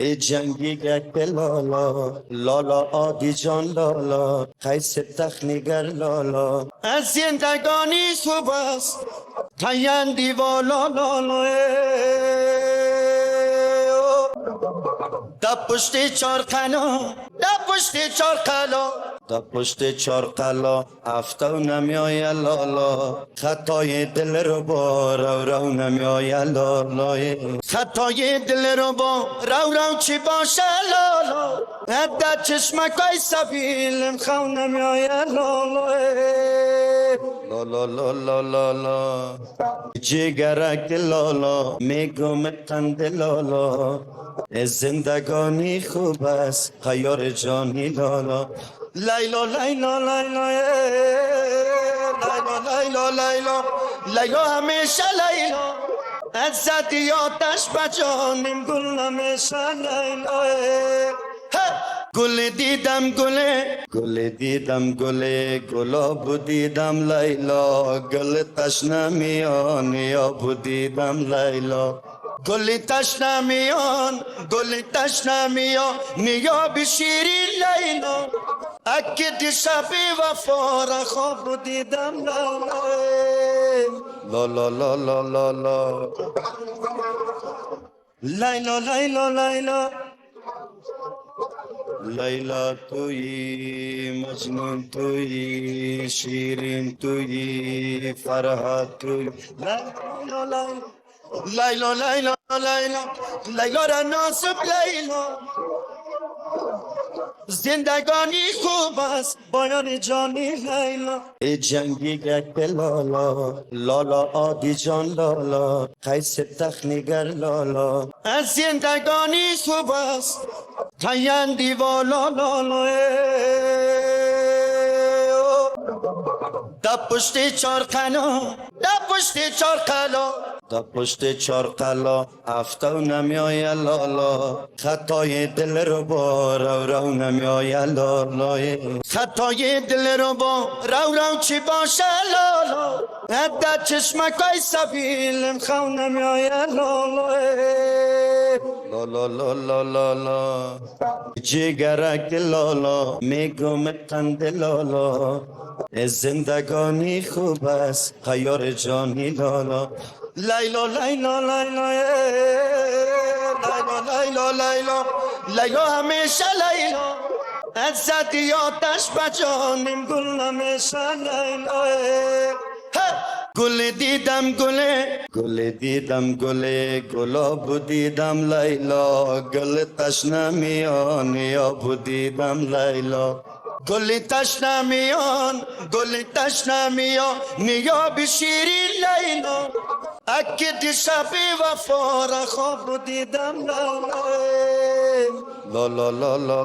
ای جنگی گک لالا لالا آدی جان لالا قیس تخنیگر لالا از زندگانی خوب است تایندی والا لالا دا پشت چار قلا دا پشت چار قلا دا پشت چار قلا افتو نمیای لالا خطای دل رو با رو نمیای لالا خطای دل رو با رو چی باشه لالا حد چشمکای سبیل خو نمیای لالا لالا لالا لالا جگرک لالا میگم تند لالا زندگانی خوب است خیار جانی لالا لیلا لیلا لیلا لیلا لیلا لیلا لیلا همیشه لیلا از زدی آتش بجانیم گل همیشه لیلا گل دیدم گل دیدم گلاب دیدم لیلا گل تشنمیان یاب دیدم لیلا گل تشنمیان نیاب شیرین لیلا اگه دیشب وفا را خواب دیدم لا لا لا لا لا لا لیلا لیلا لیلا لیلا تویی مجنون تویی شیرین تویی فرحات تویی لیلا لیلا لیلا لیلا لیلا را ناسب لیلا زندگانی خوب است بایان جانی لیلا ای جنگی گک لالا لالا آدی جان لالا قیس تخنیگر لالا از زندگانی خوب است تایندی والا لالا دا پشت چار قلا دا پشت چار قلا دا پشت چار قلا افتو نمیای لالا خطای دل رو با رو نمیای لالا خطای دل رو با رو چی باشه لالا حد چشمکای سبیل خو نمیای لالا لالا لالا لالا جگرک لالا میگم تند لالا زندگانی خوب است خیار جانی لالا لیلا لیلا لیلا لیلا لیلا لیلا همیشه لیلا از زدی آتش بجانیم گل همیشه لیلا گل دیدم گلاب دیدم لیلا گل تشنمیان یاب دیدم لیلا گل تشنمیان نیاب شیرین لیلا اگه دیشب وفا را خواب دیدم لا لا لا لا لا